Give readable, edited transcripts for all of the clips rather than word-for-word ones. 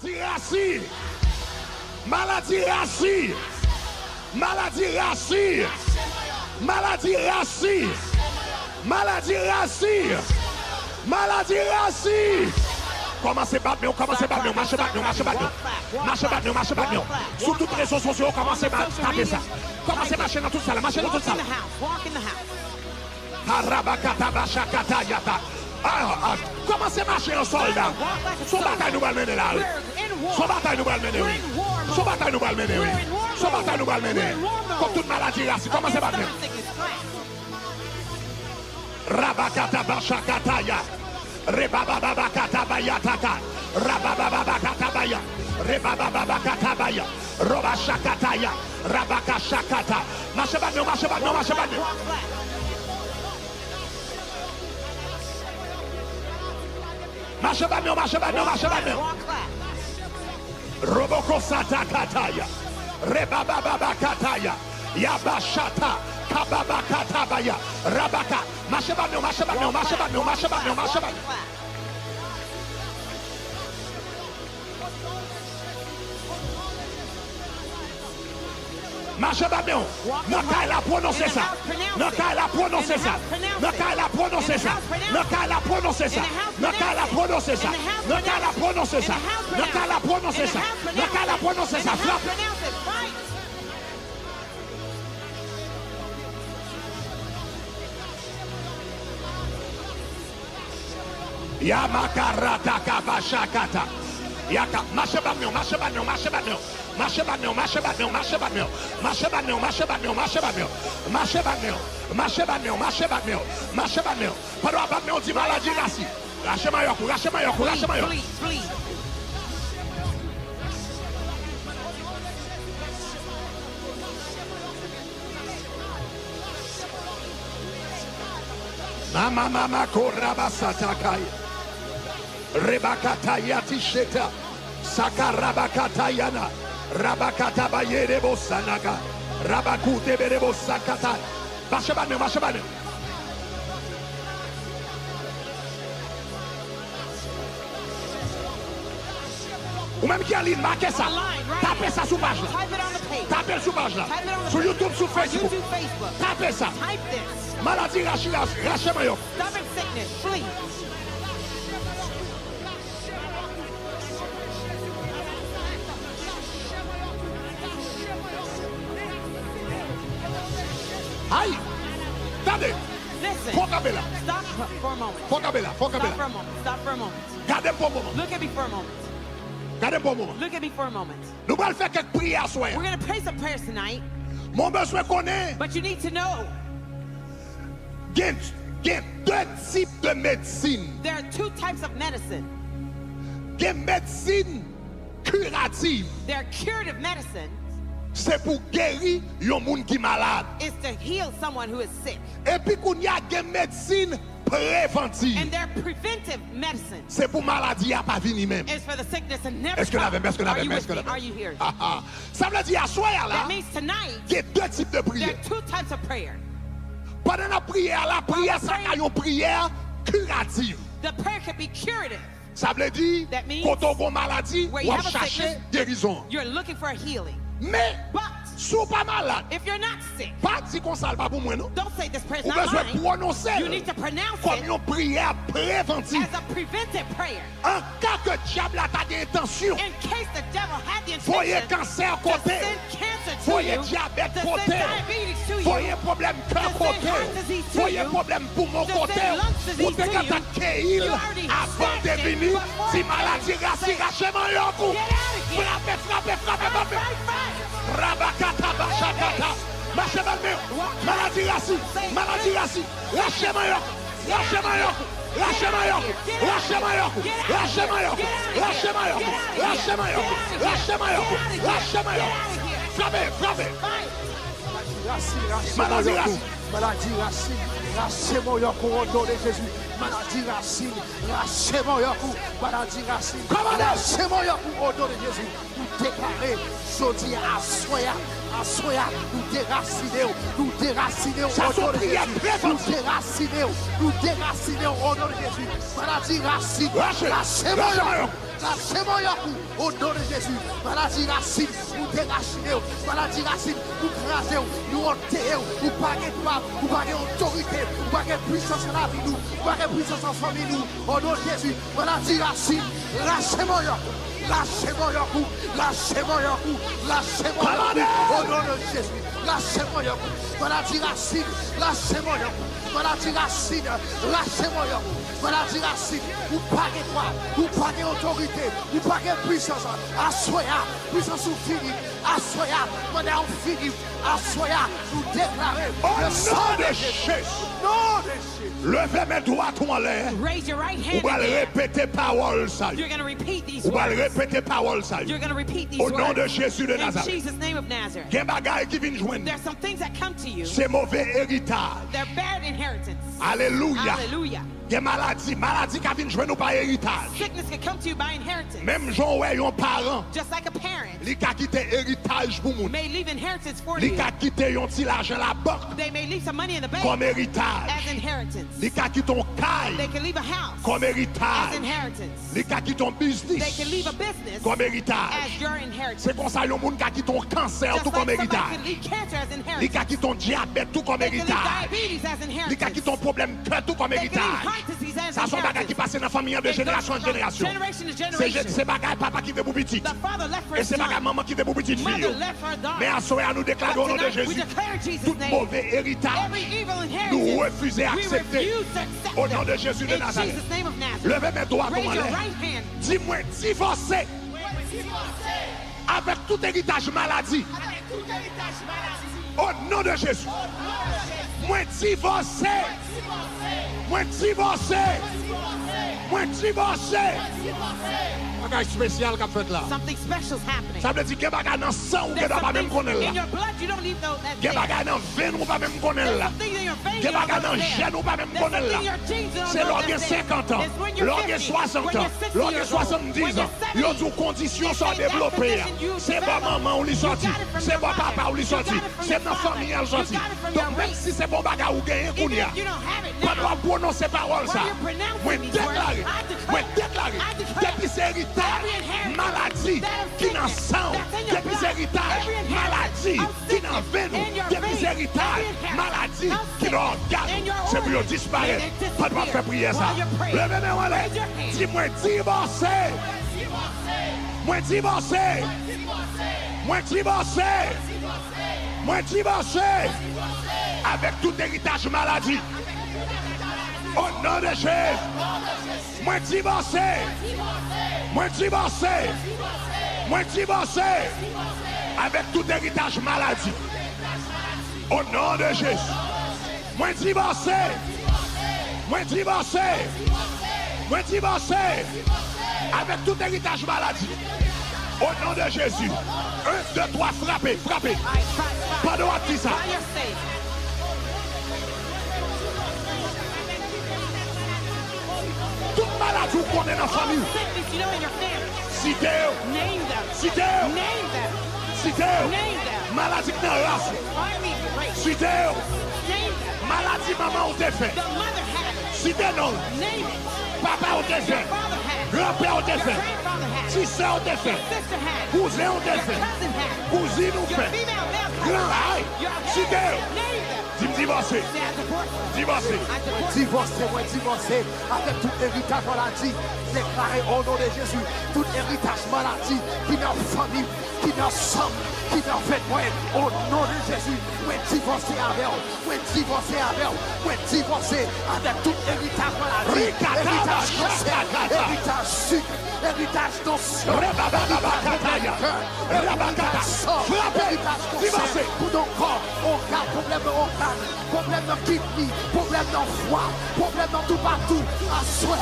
Maladie racine. Maladie racine. Maladie racine. Maladie racine. Maladie racine. Maladie racine. Commencez à battre, commencez à battre, marchez battre, marchez battre. Marchez battre, marchez battre. Sur toutes les réseaux sociaux, commencez à taper ça. Commencez à marcher dans toute ça, marchez dans toute ça. Commencez à marcher en soldat. Son bataille nous va mener là. Son bataille nous va mener, oui. Son bataille nous va mener, oui. Son bataille nous va mener. Comme toute maladie là, commencez à battre. Rabakata Bashakataya. Rebababa Katabaya Taka. Rabababa Katabaya. Rebababa Katabaya. Roba Shakataya. Rabaka Shakata. Marchez battre, marchez battre, marchez battre. Marche bagno, marche bagno, marche bagno. Roboko sata kataya. Rebababa kataya. Yabashata. Kababa katabaya. Rabaka. Marche bagno, marche bagno, marche bagno, marche bagno, marche bagno. Marche bagno. Naka la prononcer ça. Naka la prononcer ça. Naka la prononcer ça. Naka la prononcer ça. Naka la prononcer ça. Naka la prononcer ça. Naka la prononcer ça. Naka la prononcer ça. Frappe. Yamakarata kabashakata. Yaka, marche bagno, marche bagno, marche bagno. Marche bagno, marche bagno, marche bagno. Marche bagno, marche bagno, marche bagno. Marche bagno, marche bagno, marche bagno. Marche bagno. Pendant bagno dit maladie rassi. Lâchez-moi yoku, lâchez-moi yoku, lâchez-moi yoku. Mama korabasatakai. Rebakata yatisheta. Sakarabakata yana. Rabakata bayerebo sanaka. Rabakute berebo sakata. Marche bagno, marche bagno. Ou même qui a ligne, marquez ça. Tapez ça sous page là. Tapez sous page là. Sur YouTube, sur Facebook. Tapez ça. Maladie rachis, lâchez-moi yo. Aïe! Attendez! Faut caber là. Stop for a moment. Faut caber là. Faut caber Stop for là. a moment. Stop for a moment. Gardez pour un moment. Look at me for a moment. Gardez pour un moment. Look at me for a moment. Nous allons faire quelques prières ce soir. We're going to pray some prayers tonight, Mon besoin connaît. but you need to know Il y a deux types de médecine. there are two types of medicine. Il y a médecine curative. There are curative medicine. C'est pour guérir un monde qui est malade. Is to heal someone who is sick. Et puis il y a des médecine préventive. And their preventive medicine C'est pour maladie à pas venir même. is for the sickness and never Est-ce que come. l'avez, est-ce que Are l'avez, you est-ce with que me? l'avez? Are you here? Ah, ah. Ça veut dire à soir là, That means tonight il y a deux types de there prières. are two types of prayer. Pendant la prière, ça a une prière curative. The prayer can be curative. Ça veut dire That means quand on a une maladie, where on you va have a chercher sickness, guérison. you're looking for a healing. Mais But si vous pas malade, if you're not sick, pas dire qu'on salve pas pour moi non. don't say this prayer is Vous not besoin mine. prononcer You need to pronounce comme it une prière préventive. as a preventive prayer. En cas que diable a des intentions, In case the devil had the voyez intention cancer to côté, send cancer to voyez you, diabète to send côté, diabetes to you, voyez problème cœur to send côté, heart disease to voyez you, problème poumon to côté, send lung disease ou te to you. attaquer You already avant de said it venir, before si it maladie came. racine, rachez-moi un coup. Get out of here. Frappez. Rabakata, bachakata, maladie racine, lâchez-moi un coup. Lâchez-moi un coup. Lâchez-moi un coup. Lâchez-moi un coup. Lâchez-moi un coup. Lâchez-moi un coup. Lâchez-moi un coup. Lâchez-moi un coup. Lâchez-moi un coup. Frappez. Maladie racine. Maladie racine, lâchez-moi au nom de Jésus. Maladie racine, lâchez-moi maladie racine, lâchez-moi au nom de Jésus. Nous déclarer, jeudi à soya, nous déracinez au nom de Jésus. Nous déracinez au nom de Jésus. Maladie racine, lâchez-moi Lâchez-moi un coup au nom de Jésus. Maladie racine, nous déracinez. Maladie racine, nous crasez. Nous ôtez. Vous pas de pape, vous pas d'autorité, vous pas de puissance dans la vie, nous, vous pas de puissance en famille, nous. Au nom de Jésus, maladie racine, lâchez-moi un coup. Lâchez-moi un coup, lâchez-moi un coup, lâchez-moi un coup, au nom de Jésus, lâchez-moi un coup, maladie racine, lâchez-moi un coup, maladie racine, lâchez-moi un coup, maladie racine, vous pas de quoi, vous pas d'autorité, vous pas de puissance, assoya, puissance ou fini, assoya, madame fini, assoya, vous déclarez le sang de Jésus, nom de Jésus. Levez mes doigts en l'air. Raise your right Vous hand allez again. répéter parole ça. You're going to repeat these Vous allez words. répéter parole ça. You're going to repeat these Au nom de words. Jésus de In Nazareth. Jesus' name of Nazareth. Gen bagay qui vient joindre. There's some things that come to you. C'est mauvais héritage. They're bad inheritance. Alléluia. Hallelujah. Gen maladie qui vient joindre nous par héritage. Sickness can come to you by inheritance. Même Jean ouais un parent, Just like a parent li ka quitté héritage pour moun. may leave inheritance for Li you. ka quitté yon ti l'argent la banque They may leave some money in the bank comme as héritage. inheritance. Li ka quitté ton They caille can leave a house comme as héritage. inheritance. Li ka quitté ton They business can leave a business comme héritage. as your inheritance. C'est comme ça yon moun ka quitté ton cancer Just tout like comme somebody can héritage. leave cancer as Li inheritance. ka quitté ton diabète tout comme They can leave héritage. diabetes as Li ka quitté inheritance. ton problème cœur tout comme They can leave héritage. heart disease as Ça sont bagages qui inheritance. passent dans la famille de They go génération en from génération. generation to generation. C'est bagages papa qui veut pour petit. The father left for Et his c'est bagages son. maman qui veut pour petite fille. Mother left for her daughter. Mais à ce moment nous déclarons au nom de But tonight, we Jésus. declare Jesus' Tout name. mauvais héritage, Every evil nous inheritance, refusons we d'accepter. refuse to accept Au nom it. de Jésus de In Nazareth. Jesus' name of Nazareth. Levez mes doigts Raise en your l'air. right hand. Dis-moi, divorcer avec tout héritage maladie. Au nom de Jésus. Moi divorcer. Moi divorcer. Moi divorcer. Bagage spécial qu'a fait là. Something special's happening. Ça veut dire qu'il y a bagage dans le sang ou qu'il There's n'y a pas même something connaître in là. your blood you don't even know that Il y a bagage dans le veine ou pas même connaître There's là. something in your veins Il y a you don't bagage dans le understand. gène ou pas même There's connaître là. something in your genes you don't C'est know l'orgue that's there. 50 ans, It's when you're l'orgue 50, 60 when ans, you're 60 l'orgue years old, 70 when ans. you're Yo 70. dit conditions sont It's in that développées. condition you C'est pas develop. maman ou lui You sorti, got it from c'est your pas mother. papa ou lui You sorti, got it from c'est your dans la father. famille elle You sorti. got it from Donc your même race. si c'est bon bagarre ou gagner Even kounya, if you don't have it quand now, on prononcer parole ça, While you're pronouncing moi these déclarer, words, I declare, moi déclarer, I declare, depuis c'est héritage, every inheritance maladie that is qui dans sickness, sang, that's in your depuis c'est blood, héritage, every inheritance maladie of qui dans sickness veine, in your depuis c'est veins, héritage, every inheritance maladie of qui dans sickness organe, in your c'est pour organs, disparaître. may it Pas de faire prier ça. while you're praying. Levez mes mains là. Raise your hand. Dis-moi divorcer. Moi divorcer. Moi divorcer. Moi divorcer. Avec tout héritage maladie. Au nom de Jésus. Moi divorcer. Moi divorcer. Moi divorcer. Avec tout héritage maladie. Au nom de Jésus. Moi divorcer. Moi divorcer. Moi divorcer. Avec tout héritage maladie. Au nom de Jésus. 1, 2, 3, frappez, frappez. Pas de droit ça. While you're safe. Toute maladie qu'on est dans la famille. Sickness you know in your family. Citez, Name them. citez, Name them. citez. Name them. Maladie dans la race. Army race. Citez. Name them. Maladie maman ou défait. The mother had it. Citez non. Name it. Papa ou défait. Father had it. Grand-père ou Your défait. grandfather had it. Si sœur ou défait. Sister had it. Cousin ou Your défait. cousin had it. Cousine ou Your fait. female male Grand aïe. Your Citez. Name them. Dis-moi divorcer. Say, I divorce them. Divorcer. I divorce them. Divorcé, moi divorcé, avec tout héritage maladie, déclaré au nom de Jésus, tout héritage maladie, qui dans la famille, qui dans le sang, qui dans fait moi, au nom de Jésus, moi divorcé avec eux, moi divorcé avec eux, moi divorcé avec tout héritage maladie, héritage cancer, héritage sucre, héritage tension, héritage sang, héritage cancer, pour nos corps, organes, problème de organes, problème de kidney, problème de foie, problème dans tout partout, à soi,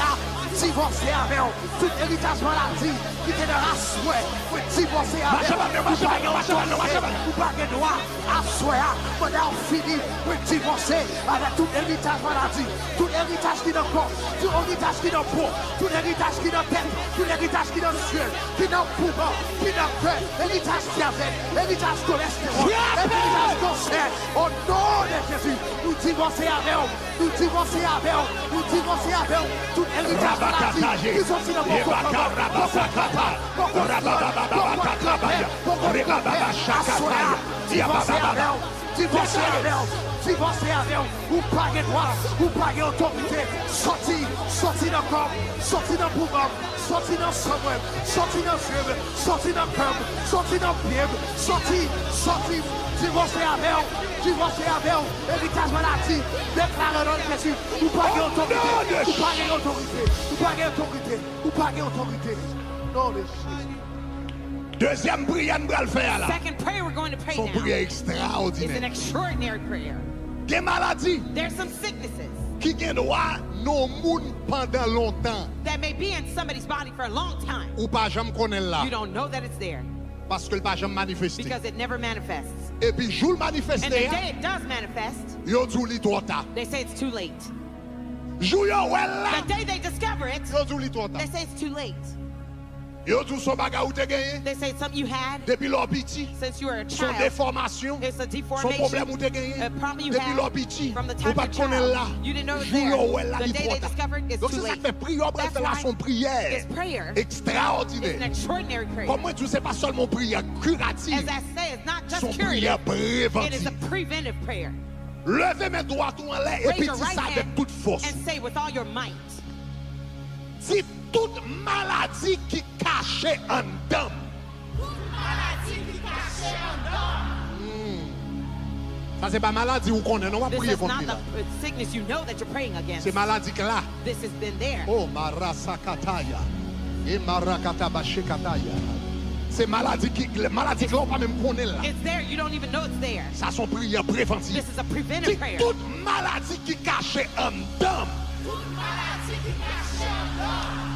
divorcer avec eux, tout héritage maladie, qui est dans la souhait, pour divorcer avec eux, pour pas de droit, à soi, pendant fini, pour divorcer avec tout héritage maladie, tout héritage qui est dans le corps, tout héritage qui est dans le peau, tout héritage qui est dans la tête, tout héritage qui est dans le ciel, qui est dans le poumon, qui est dans le cœur, héritage diabète, héritage cholestérol, héritage cancer. Au nom de Jésus, nous divorçons avec eux, nous divorçons avec eux, nous divorçons avec eux, tout héritage maladie qui sont dans mon corps. Divorcez avec eux, divorcez avec eux, ou pas de droit, ou pas d'autorité, sorti dans le corps, sorti dans le pouvoir, sorti dans le sang, sorti dans le feu, sorti dans le cœur, sorti dans le pied, sorti, divorcez avec eux, héritage maladie, déclarez dans le Jésus, ou pas d'autorité, ou pas d'autorité, ou pas d'autorité, ou pas d'autorité. Non, les Deuxième prière, nous allons le faire là. Second prayer we're going to pray Son now prière is an extraordinaire. extraordinary prayer. Des maladies There's some sicknesses qui ont droit nos moun pendant longtemps. that may be in somebody's body for a long time. Ou pas jamais connaître là. You don't know that it's there Parce que le pas jamais manifesté. because it never manifests. Et puis jour And the manifesté, day it does manifest, yo dou li trop tard. they say it's too late. Jou yo well là, The day they discover it, yo dou li trop tard. they say it's too late. Yo dou son bagay ou te gagné They say it's something you had depuis l'hôpital. since you were a Son child. déformation, It's a son problème ou deformation, te gagné a problem you depuis had l'hôpital. from the Ou time pas you're a connaître là. child. You didn't know it was Jou yo there. well là The li day trop they tard. discovered it's Donc too c'est ça late. qui fait prière, That's là son why prière this prayer is an extraordinaire. extraordinary prayer. Comme moi, tu sais pas seulement prière curative, As I say, it's not son just prière curative, it is préventive. a preventive prayer. Levez mes doigts tout en l'air et Raise puis your dis right ça avec hand toute force. and say with all your might, Si toute maladie qui cachait en dedans, ça c'est pas maladie ou qu'on est, on va this prier is contre not lui là. the sickness you know that you're praying against. C'est maladie que là. This has been there. Oh marasakataya. Et marakatabashekataya. C'est maladie que là on pas même connaître là. It's there. You don't even know it's there. Ça son prière préventive. This is a Si preventive prayer. toute maladie qui cachait en dedans,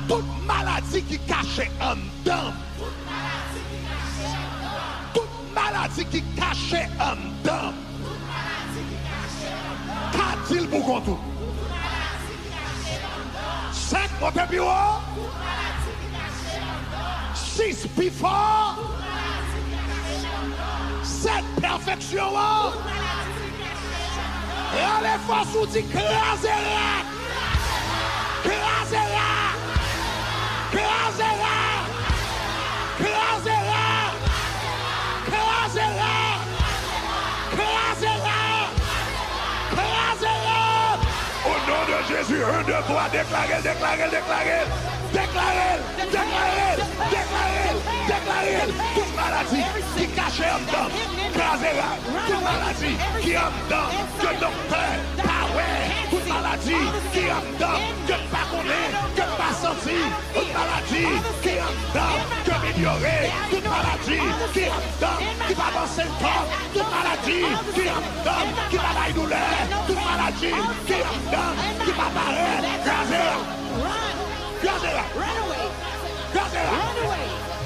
toute maladie qui cachait en dedans, toute maladie qui cachait en dedans, qu'a-t-il pour qu'on tout? 5 montez plus haut, 6 plus fort, 7 perfection. Et les forces vous disent crasez-la, crasez-la, crasez-la, crasez-la, crasez-la, crasez-la, crasez-la. Au nom de Jésus, 1, 2, 3, déclarez, déclarez, déclarez, déclarez, déclarez, déclarez, déclarez. Toute maladie qui cachait en dedans, crasez-la. Toute maladie qui est en dedans, que docteur, pas ouais. Toute maladie qui est en dedans, que pas connaît, que pas senti. Toute maladie qui est en dedans, que ignorer. Toute maladie qui est en dedans, qui va dans ses corps. Toute maladie qui est en dedans, qui va dans la douleur. Toute maladie qui est en dedans, qui va paraître. Crasez-la, Run! crasez-la, Run away! crasez-la, Run away!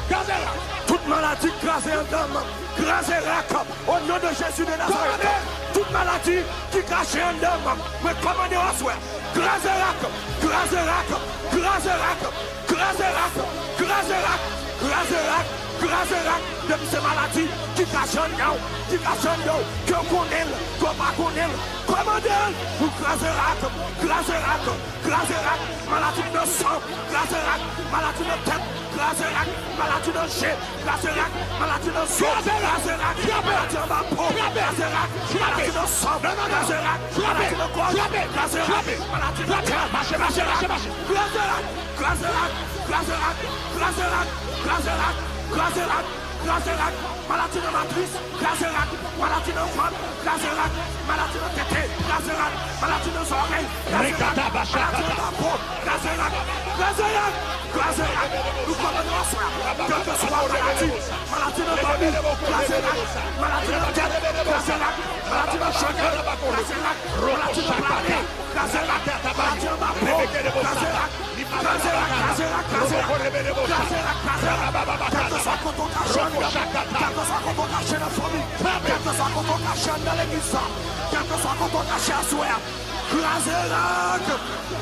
crasez-la. toute maladie crasée en dame, crasée rac, au nom de Jésus de Nazareth. Toute maladie qui crachait en dame, mais commandez à soi. Crasée rac, crasée rac, crasée rac, crasée rac, crasée rac, crasée rac, crasée rac. De ces maladies qui crachent en dame, qui crachent en dame, que connaît, que pas connaît. Commandez, vous crasez rac, crasez rac, crasez rac, maladie de sang, crasez rac, maladie de tête. Craserac, maladie de jet, Craserac, maladie de sang, Craserac, maladie de ma peau, Craserac, maladie de sang, Craserac, maladie de gorge, Craserac, maladie de terre, Craserac, Craserac, Craserac, Craserac, Craserac, Craserac, Craserac, Craserac, maladie de matrice, Craserac, maladie de foie, Craserac, maladie de tété, Craserac, maladie de oreilles, Craserac, maladie de ma peau, Craserac, Craserac, Craserac, nous commandons à soi, quelle que soit la maladie, maladie de famille, Craserac, maladie de tête, Craserac, maladie de chagrin, Craserac, maladie de planète, Craserac, maladie de ma peau, Craserac, Craserac, Craserac, Craserac, Craserac, Craserac, quel que soit qu'on cache, quel que soit qu'on cache dans la famille, quel que soit qu'on cache dans l'église, quel que soit qu'on cache à soi, Kraserac,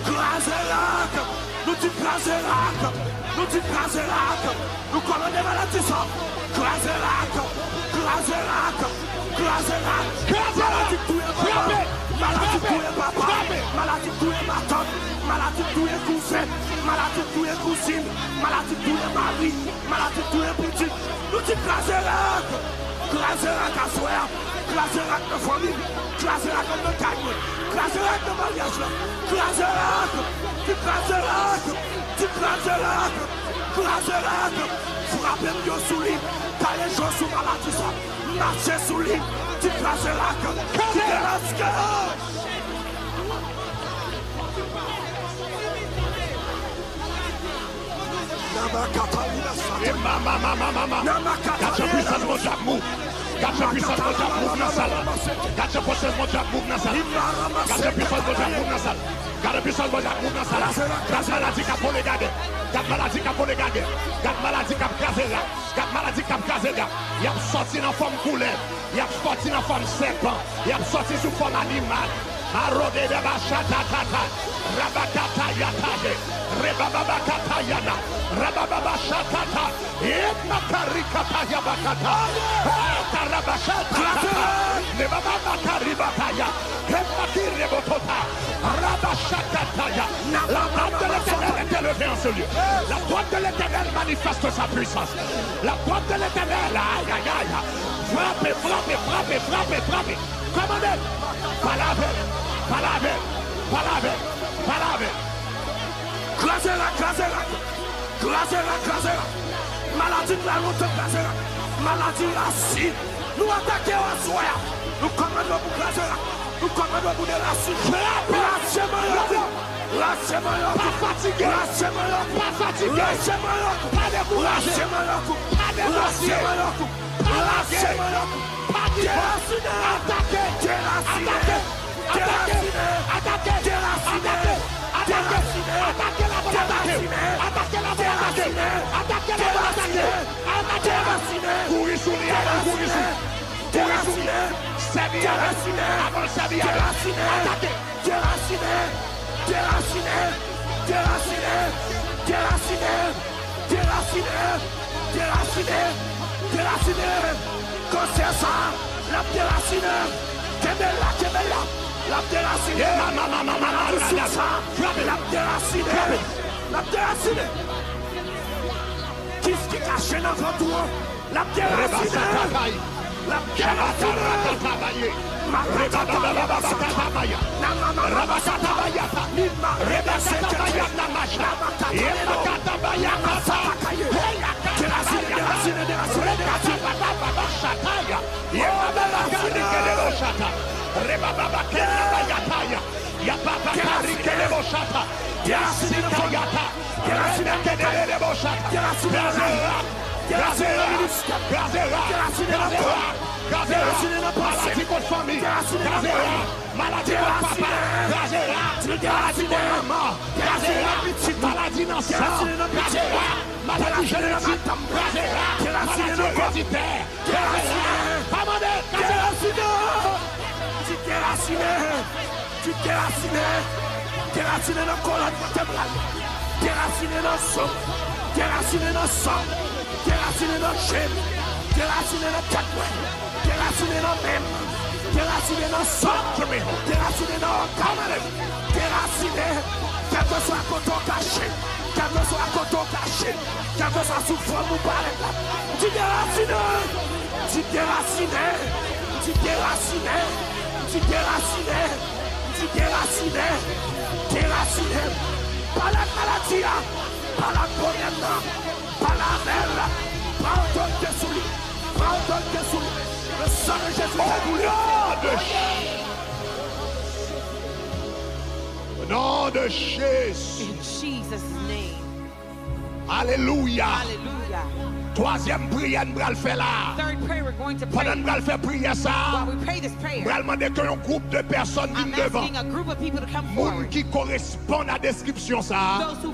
Kraserac, nous tu Kraserac, nous tu Kraserac, nous commandons maladie ça. Kraserac, Kraserac, Kraserac, maladie tout est papa, maladie tout est papa, maladie tout est ma tante, maladie tout est cousin, maladie tout est cousine, maladie tout est mari, maladie tout est petit, nous tu Kraserac, Kraserac à soi, Kraserac de famille, Kraserac de gagne, Kraserac de mariage là, Kraserac, tu Kraserac, tu Kraserac, Kraserac, frappez-moi sous lui, car les gens sont maladie ça, marchez sous lui, tu Kraserac, tu Kraserac. Got your puissance, mon Dieu, move. Got your puissance, mon Dieu, move dans salle. Got your puissance, mon Dieu, move dans salle. Got your puissance, mon Dieu, move dans salle. Got your puissance, mon Dieu, move dans salle. Got maladie qui a pour les garder. Got maladie qui a pour les garder. Got maladie qui a crasé là. Got maladie qui a crasé là. Il a sorti dans forme couleur. Il a sorti dans forme serpent. Il a sorti sous forme animal. Arode de Bashatatata, Rabakata Yatage, Rebababakata Yana, Rabababashatata, Yemakarikata Yabakata, Tarabashatata, Nebabakaribakaya, Hemakiribotota, Rabashatataya. La droite de l'Éternel est élevée en ce lieu. La droite de l'Éternel manifeste sa puissance. La droite de l'Éternel, aïe aïe aïe, frappez, frappez, frappez, frappez, frappez. Commandez, palabre. Palave, palave, palave. Kraserac, Kraserac, Kraserac, Kraserac. Maladie de la route, Kraserac. Maladie racine. Nous attaquons à soi. Nous commandons pour Kraserac. Nous commandons pour de racine. Lâchez-moi, pas fatigué. Lâchez-moi, pas fatigué. Lâchez-moi, pas découragé. Lâchez-moi, pas découragé. Lâchez-moi, pas déraciné. Attaquez, attaquez. Attaquez la déraciné, la déraciné. Qu'est-ce qui cache dans votre doigt? La déraciné, la déraciné. Maladie contre famille, maladie contre papa, maladie contre maman, maladie dans le sang, maladie génétique, maladie héréditaire, tu déraciné dans le colonne vertébrale, déraciné dans le sang, déraciné dans le sang, déraciné dans le chaîne, déraciné dans le tête, déraciné dans le même, déraciné dans le sang, déraciné dans le caméra, déraciné, quel que soit le coton caché, quel que soit le coton caché, quel que soit sous forme ou pas, tu déraciné, tu déraciné, tu déraciné, tu déraciné, tu déraciné, déraciné, par la maladie, par la bonne, par la mer, pardonne sous lui, pardonne sous lui, le sang de Jésus est coulé. Au nom de Jésus. In Jesus' name. Alléluia. Hallelujah. Troisième prière, nous allons le faire là. Third prayer we're going to pray. Pendant que nous allons faire prière ça, While we pray this prayer, nous allons demander qu'un groupe de personnes I'm viennent devant. asking a group of people to come Moun forward. qui correspondent à la description ça. Those who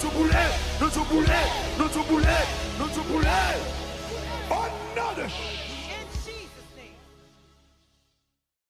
tout bouler, nous tout bouler, nous tout bouler, nous tout bouler. Au nom de